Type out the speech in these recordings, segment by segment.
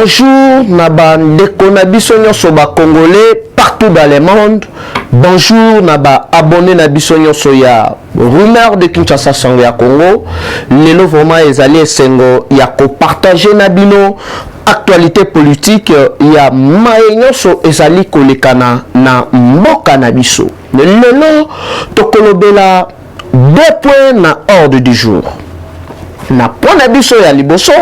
Bonjour, Naba Ndekonabiso Nyosoba Congolais partout dans le monde. Bonjour, Naba abonné Nabiso Nyosoya. Rumeur de Kinshasa Sangya Congo. Lelo vraiment ezali sengo yako partager Nabino. Actualité politique ya maenyoso ezali kolekana na mboka Nabiso. Lelo tokolobela 2 points na ordre du jour. Na point Nabiso ya liboso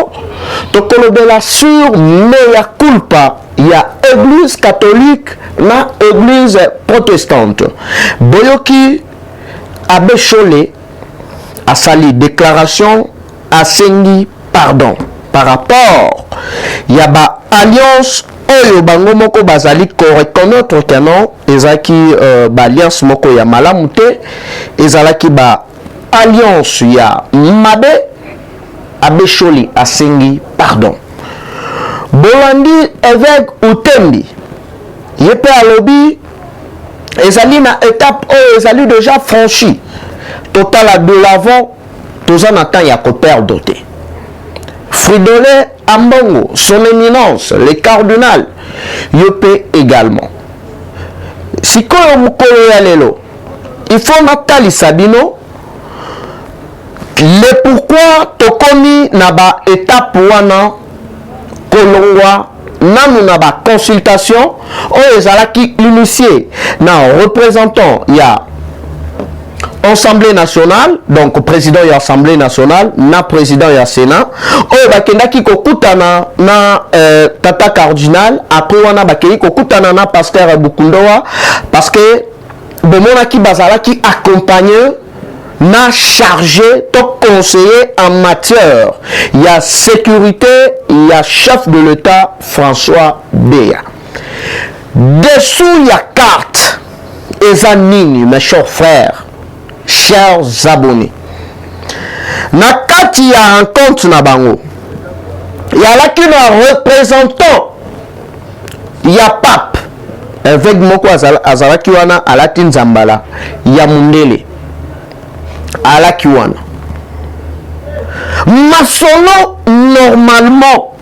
tokolobela sur mea culpa ya église catholique na église protestante. Boyoki Abbé Cholé a sali déclaration a sengi pardon par rapport ya ba alliance oyo bango moko bazali ko reconnaître que non ezaki ba alliance moko ya malamu te ezalaki ba alliance ya mabe. Abbé Cholé a sengi pardon. Bolandi évêque Utembi yepe alobi ezali na étape oyo ezali déjà franchi total de l'avant toza na temps ya ko perdre te. Fridolin Ambongo, son éminence, le cardinal yepe également. Sikoyo mukolo ya lelo il faut natali sabino. Le pourquoi tokomi na ba étape wana kolongwa nanu na ba consultation o ezalaki initié na représentant ya Assemblée nationale, donc président ya Assemblée nationale na président ya Sénat o bakendaki kokutana na tata cardinal après wana bakei kokutana na pasteur Bukundowa parce que bomonaki bazalaki accompagné n'a chargé de conseiller en matière. Il y a sécurité, il y a chef de l'État François Béa. Dessous, il y a carte. Et zanini, mes chers frères, chers abonnés. Na carte, il y a un compte na bango. Il y a là qui est représentant. Il y a pape. Avec Moko Azalaki wana Alatin Zambala. Il y a Mundele. Ala kiwana masono normalement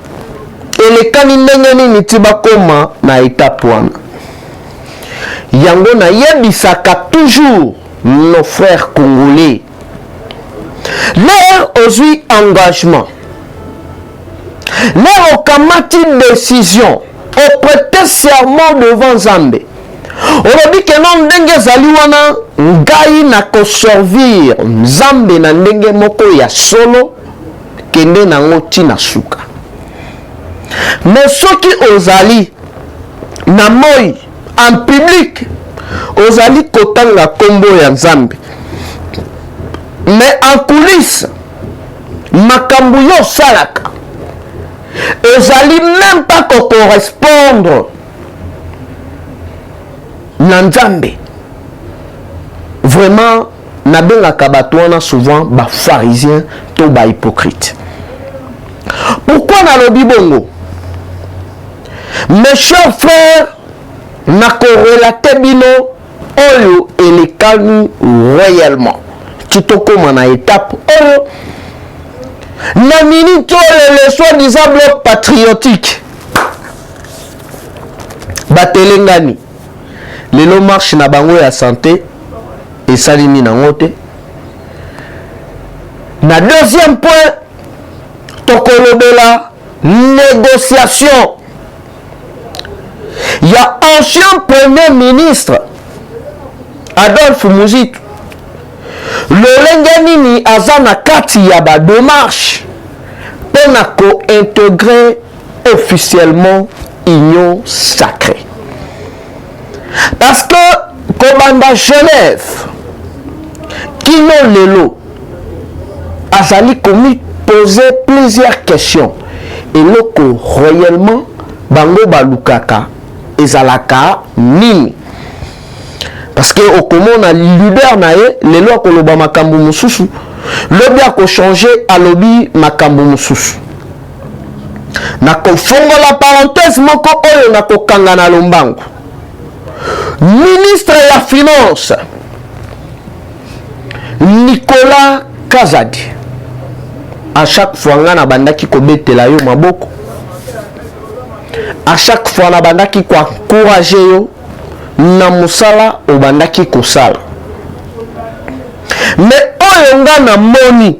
elekani ndenge nini tibakoma na étape wana yango na yebisaka toujours nos frères congolais leur ozui engagement leur okamati décision au prêter serment devant Nzambe. Olobi ke non ndenge zali wana ngai na ko servir Nzambe na ndenge moko ya solo kende na ngoti na suka. Mais soki ozali na moi en public ozali kotanga kombo ya Nzambe. Mais en coulisses makambu yo salaka ozali même pas ko correspondre Nzambe. Vraiment nabenga kabatwana souvent ba pharisien to ba hypocrite. Pourquoi na lobi bongo? Mes chers frères, na korelate bino oyo elekani réellement. Kitoko mana étape oyo na minute le soi-disant bloc patriotique. Batelengani. Lelo marche na bango ya santé et salini na ngote. Na deuxième point tokolobela négociation. Il y a ancien premier ministre Adolphe Muzit. Lolenge nini azana kati ya ba démarche pour na ko intégrer officiellement Union sacrée. Parce que commandant Genève Kino Lelo azali commis poser plusieurs questions et loko royalement bango balukaka ezalaka nini parce que au comment na leader nae lelo akoloba makambo mususu lobi ako changer alobi makambo mususu na kofongo la parenthèse moko oyo na kokanga na lombango. Ministre de la Finance Nicolas Kazadi. À chaque fois nga na bandaki kobetela yo maboko à chaque fois na bandaki ko encourager yo na musala o bandaki ko sala. Mais oyo nga na moni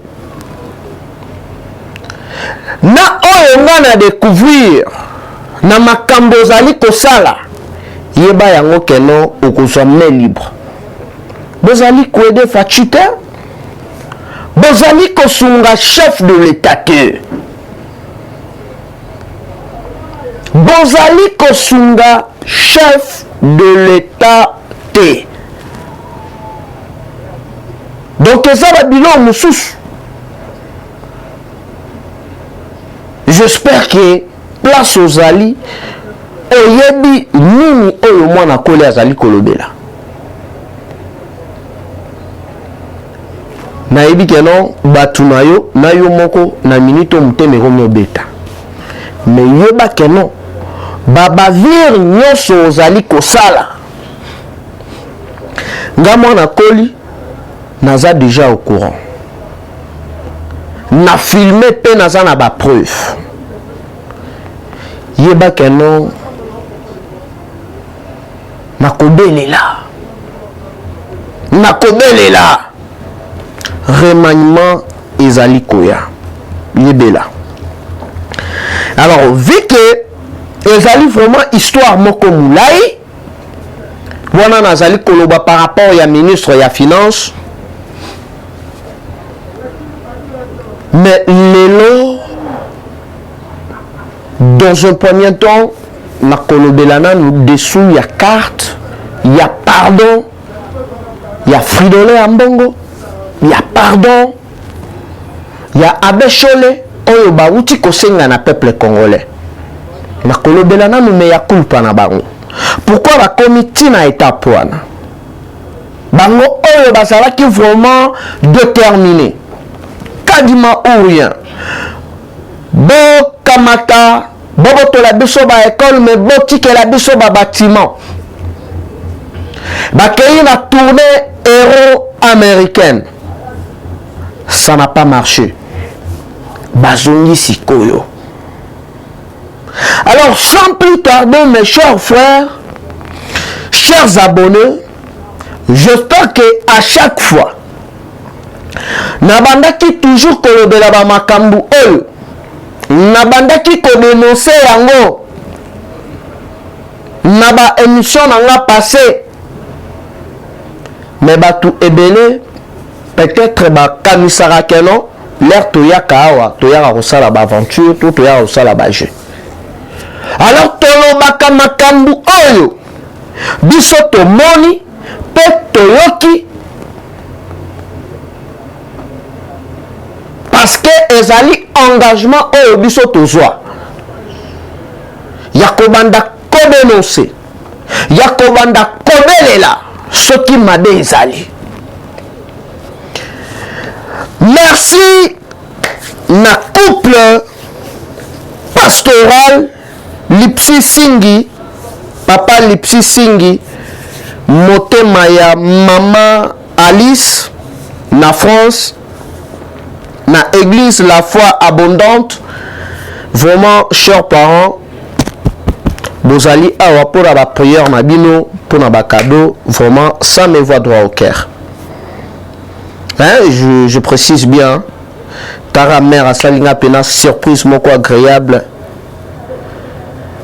na oyo nga na découvrir na makambo zali ko sala yeba yango keno okozwa main libre. Bozali ko aider Fachite, bozali ko sunga chef de l'état te, bozali ko sunga chef de l'état te. Donc ça va bilan mususu. J'espère que place aux ali oyebi nini oyo mwana kole azali kolobela. Na yebi keno batu na yo moko na minito muteme komi obeta. Mais yeba keno babavire nyonso ozali kosala. Nga mwana koli naza déjà au courant. Na filmé pe naza na ba preuve. Yeba keno nakobelela remaniement ezali koya yebela. Alors vu que ezali vraiment histoire moko mulai wana nazali koloba par rapport ya ministre ya finance, mais lelo dans un premier temps na kolobelana nous dessous ya carte ya pardon ya fridolé ambongo ya pardon ya abeshole oyo bauti kosenga na peuple congolais na kolobelana nous me ya culpa na bango. Pourquoi ba comité na étape wana bango oyo bazalaki vraiment déterminé kadima ou rien bo kamata boboto la biso ba école mais botike la biso ba bâtiment bakei na tournée héros américaine, ça n'a pas marché. Bazongi sikoyo. Alors sans plus tarder mes chers frères, chers abonnés, j'espère que à chaque fois nabandaki toujours kolobela ba makambu oyo nabandaki ko dénoncer yango na ba émission nanga passé, mais batu ebele peut-être ba kamisara keno l'air toyaka awa toyaka kosala ba aventure to toyaka kosala ba jeu. Alors tolobaka makambu oyo biso tomoni pe toyoki parce que ezali engagement oyo biso tozwa ya kobanda kodénoncer ya kobanda kobelela soki mabe ezali. Merci na couple pastoral Lipsi Singi, papa Lipsi Singi, motema ya mama Alice na France, na église La Foi Abondante. Vraiment chers parents, bozali awa pour la prière na bino pour na ba cadeau, vraiment ça me voit droit au cœur. Hein, je précise bien, Tara mère a salinga pena surprise moko agréable.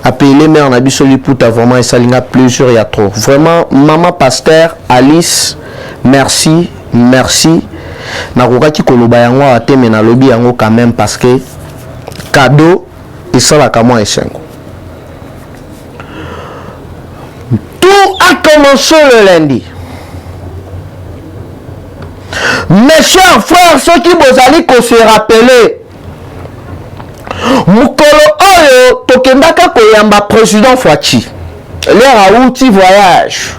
Appelé mère na biso liputa vraiment salinga plaisir ya trop. Vraiment maman pasteur Alice, merci, merci. Na kokaki koloba yango ateme na lobi yango quand même parce que cadeau et ça la kamo esengo. Tout a commencé le lundi. Mes chers frères, ceux qui vous allez se rappeler, mukolo oyo tokendaka koyamba président Fachi l'air a outil voyage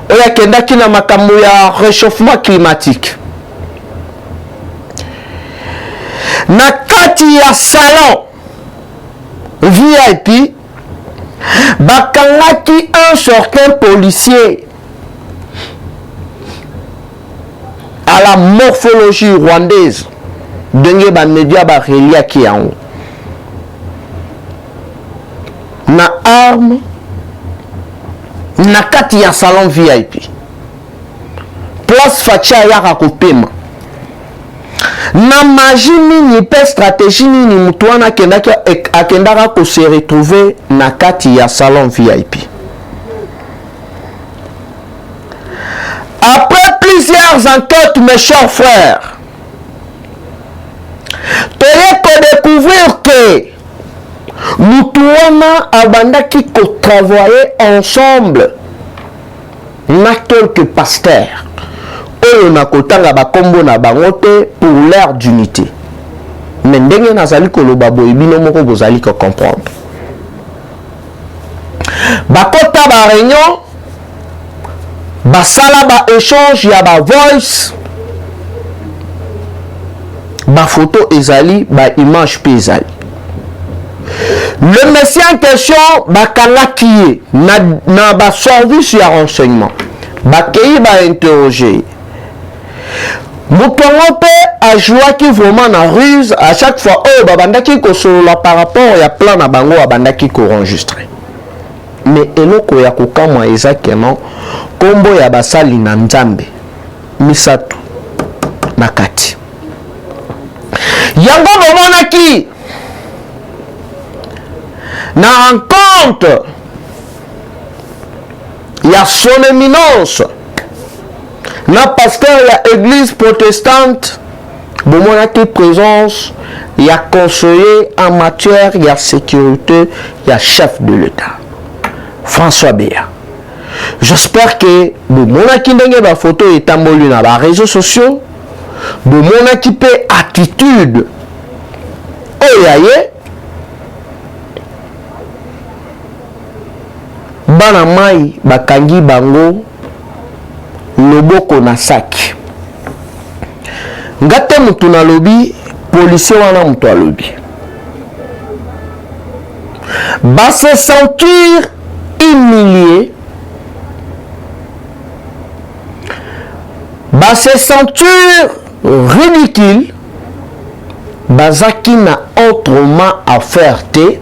oya kendaki na makambo ya réchauffement climatique na kati ya salon VIP bakangaki un certain policier à la morphologie rwandaise. Dengue ba media ba relia ki yango. na arme na kati ya salon VIP place Facha yaka kopema na magie nini pe stratégie nini mutu wana akendaka ko se retrouver na kati ya salon VIP. Après plusieurs enquêtes, mes chers frères, tu as découvrir que mutu wana abandaki ko travailler ensemble na quelques pasteurs oyo na kotanga bakombo na bango te pour l'ère d'unité. Mais ndenge nazali koloba boye bino moko bozali ko comprendre. Bakota ba réunion, basala ba échange ya ba voice, ba photo ezali, ba image pe ezali. Le messie en question bakangaki na ba service ya renseignement. Bakei ba interroger. Mutongo pe a joué qui vraiment na ruse à chaque fois oh babandaki ko solola par rapport ya plan na bango abandaki ko enregistrer. Mais eloko ya kokamwa ezakeno kombo ya basali na nzambe misatu na kati. Yango bomonaki na rencontre ya son éminence na pasteur ya église protestante bomonaki présence ya conseiller en matière ya sécurité ya chef de l'État François Béa. J'espère que bomonaki ndenge ba photo etamboli na ba réseaux sociaux bomonaki pe attitude oyaye bana mai bakangi bango loboko na saki ngate mutu na lobi policier wana mutu alobi ba se sentir humilié ba se sentir ridicule bazaki na autrement à faire te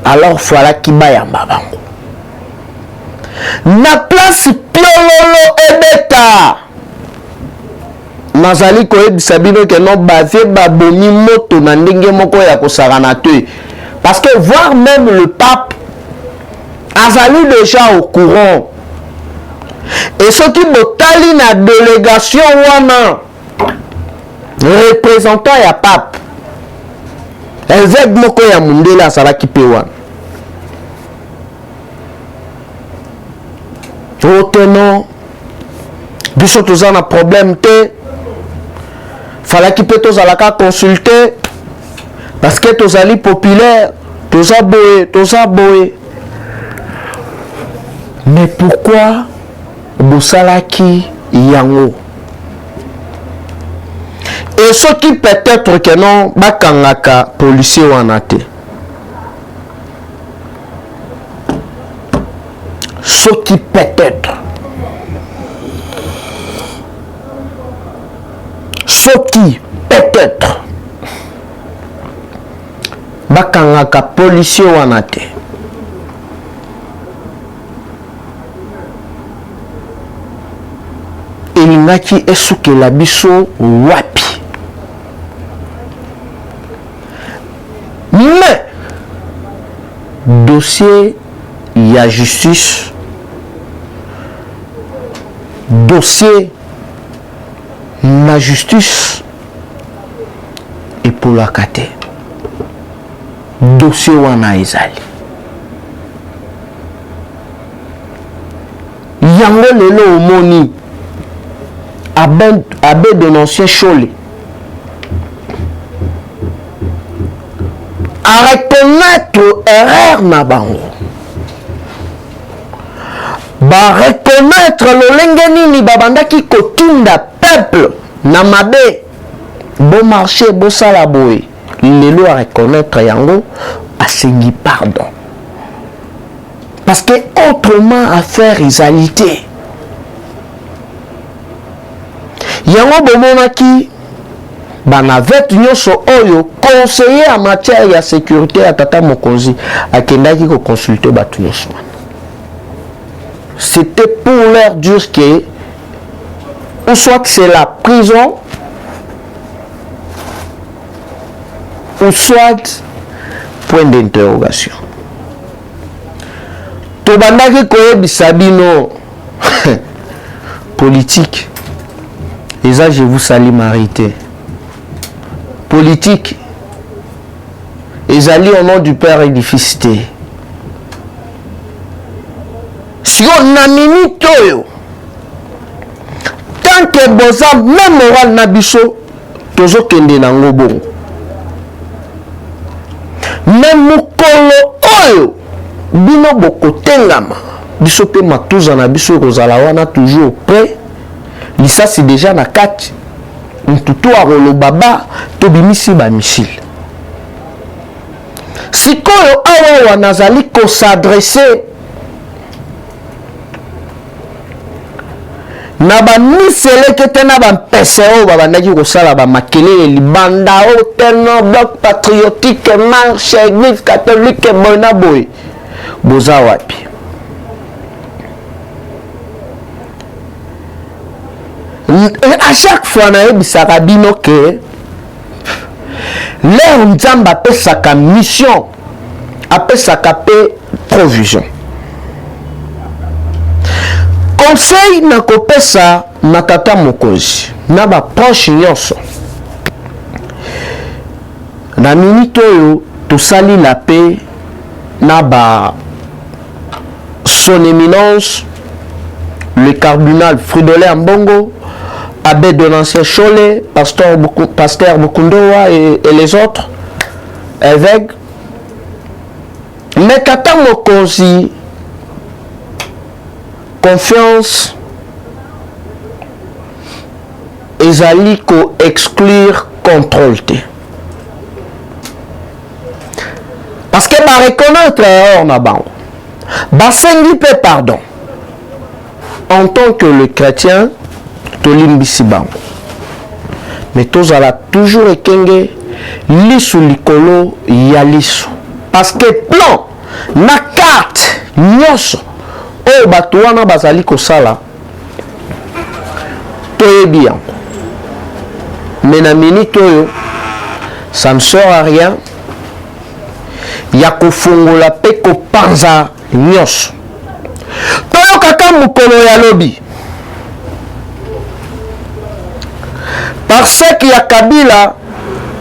alors voilà ki bayamba bango na place piololo ebeta nazali koyebisa bino ke no bavie babomi moto na ndenge moko ya kosakana te parce que voir même le pape azali déjà au courant et soki botali na délégation wana représentant ya pape évêque moko ya mundele asalaki pe wana non biso toza na problème te falaki pe tozalaka consulter parce que tozali populaire toza boye mais pourquoi bosalaki yango et ce qui peut-être que non bakangaka policier wana te ce qui peut-être bakangaka policier wana te elingaki esukela biso wapi mais dossier ya justice dossier la justice et pour la kate dossier wana ezali yango lelo omoni abe dénoncé Chole à reconnaître erreur na bango ba reconnaître lolenge nini babandaki kotinda peuple na mabe bon marché bo sala boye lelo à reconnaître yango asengi pardon parce que autrement affaire égalité yango bomonaki banavete nyonso oyo conseiller en matière ya sécurité ya tata mokonzi akendaki ko consulter batu nyonso. C'était pour leur dire que ou soit c'est la prison ou soit point d'interrogation. Tobandaki koyebisa bino politique. Et ça, je vous salue marité. Politique. Et ça au nom du Père et du Fils. Si on a mis toyo, tant que boza même moral nabiso, tozo kende nango bon. Même mukolo oyo, bino boko tengama, biso pe matuza na biso kozala wana toujours prêt. Lisa c'est déjà na 4. Ntutu a rolo baba to bimisi ba missile. Sikoyo awa wanazali ko s'adresser na ba misele kete na ba PCO ba bandaki ko sala ba makelele libanda o teno bloc patriotique marche église catholique bona boy. Boza wapi? À chaque fois, on a dit que l'air Nzamba appelle sa mission, appelle sa provision. Conseil n'a pas ça, n'a tata mokozi, n'a pas proche nyonso. Na minute yo, to sali la paix, n'a pas son éminence, le cardinal Fridolin Mbongo, Abbé de l'ancien Cholet, pasteur Bukundoa et les autres évêques. Mais Tata Mokonzi, confiance, ezali ko exclure contrôle. Parce que ma reconnaître erreur na bango. Basengi pe pardon. En tant que le chrétien, tolimbisi bango. Mais tozala toujours ekenge lisu likolo ya lisu. Parce que plan na carte nyonso oyo bato wana bazali kosala toyebi yango. Mais na minute oyo ça ne sert à rien. Ya kofongola pe kopanza nyonso. Toyo kaka mukolo ya lobi. Parce qu'il y a Kabila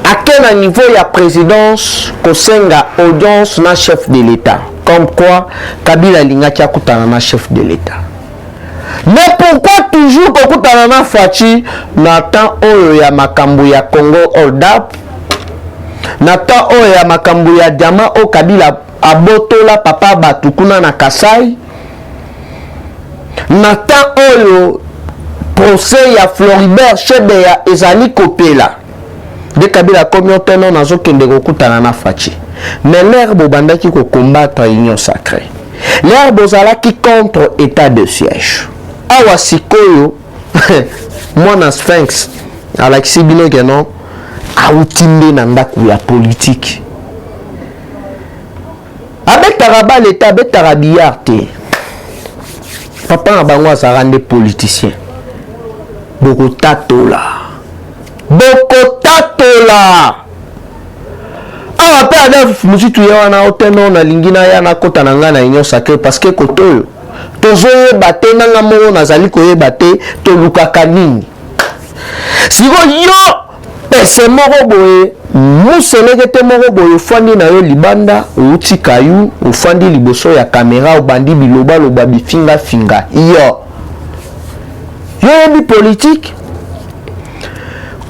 à quel niveau il y a présidence kosenga audience na chef de l'État. Comme quoi Kabila lingaki akutana na chef de l'État. Mais pourquoi toujours kokutana na Fachi na temps oyo ya makambo ya Congo hold up? Na temps oyo ya makambo ya diamant o Kabila abotola papa batukuna na Kasai. Na temps oyo procès ya Floribert Chebe ya ezali kopela de Kabila combien de temps nazo kende kokutana na Fachi. Mais l'air bobandaki ko combattre union sacrée. L'air bozalaki contre état de siège. Awa sikoyo mwana Sphinx Alexis Binogeno autinde na ndaku ya politique. Abetara ba l'état betara billard. Papa na bango azarande politicien. Bokotatola. Awa pe adef muzitu ya wana oteno na lingina ya na kota na nga na union sacrée parce que kotoyo tozoyeba te nanga moko nazali koyeba te tolukaka nini. Siko yo pese moko boye museleke te moko boye ofandi na yo libanda outi kayu ofandi liboso ya kamera obandi biloba loba bifinga finga yo yebi politique.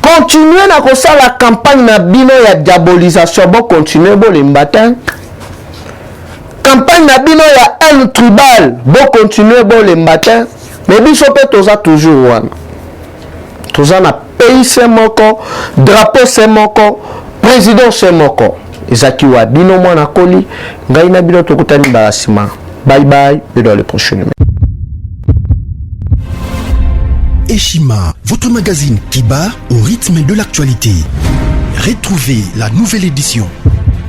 Continuez na kosa la campagne na bino ya diabolisation bon continuer bon les matins. Campagne na bino ya haine tribal bon continuer bon les matins. Mais biso pe toza toujours wana. Toza na pays c'est moko, drapeau c'est moko, président c'est moko. Ezaki wa bino mwana koli ngai na bino tokutani barasima. Bye bye et dans le prochain numéro. Eshima, votre magazine qui bat au rythme de l'actualité. Retrouvez la nouvelle édition.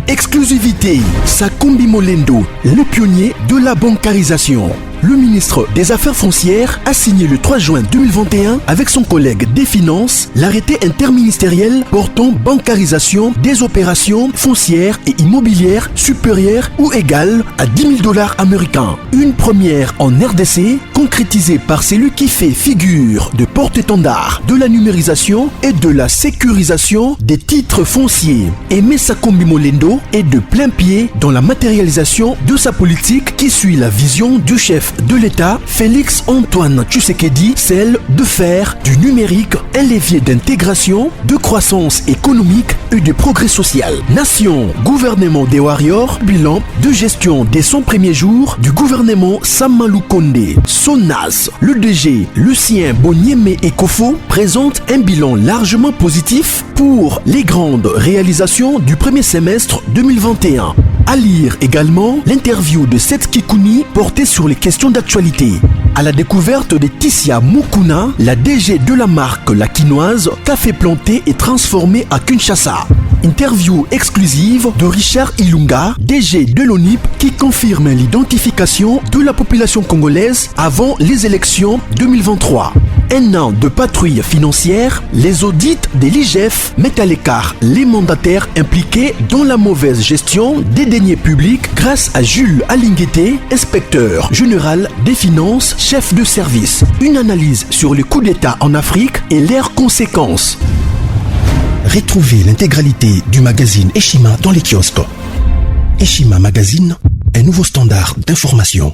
Exclusivité, Sakombi Molendo, le pionnier de la bancarisation. Le ministre des Affaires foncières a signé le 3 juin 2021 avec son collègue des Finances l'arrêté interministériel portant bancarisation des opérations foncières et immobilières supérieures ou égales à 10 000 $ américains. Une première en RDC, concrétisée par celui qui fait figure de porte-étendard de la numérisation et de la sécurisation des titres fonciers. Aimé Sakombi Molendo est de plein pied dans la matérialisation de sa politique qui suit la vision du chef de l'État, Félix Antoine Tshisekedi, celle de faire du numérique un levier d'intégration, de croissance économique et de progrès social. Nation, gouvernement des Warriors, bilan de gestion des 100 premiers jours du gouvernement Samalou Kondé. SONAS, le DG Lucien Boniemé Ekofo présente un bilan largement positif pour les grandes réalisations du premier semestre 2021. À lire également l'interview de Seth Kikouni portée sur les questions d'actualité. À la découverte de Tissia Mukuna, la DG de la marque La Quinoise, café planté et transformé à Kinshasa. Interview exclusive de Richard Ilunga, DG de l'ONIP, qui confirme l'identification de la population congolaise avant les élections 2023. Un an de patrouille financière, les audits de l'IGF mettent à l'écart les mandataires impliqués dans la mauvaise gestion des deniers publics grâce à Jules Alinguete, inspecteur général des finances, chef de service. Une analyse sur les coups d'État en Afrique et leurs conséquences. Retrouvez l'intégralité du magazine Eshima dans les kiosques. Eshima Magazine, un nouveau standard d'information.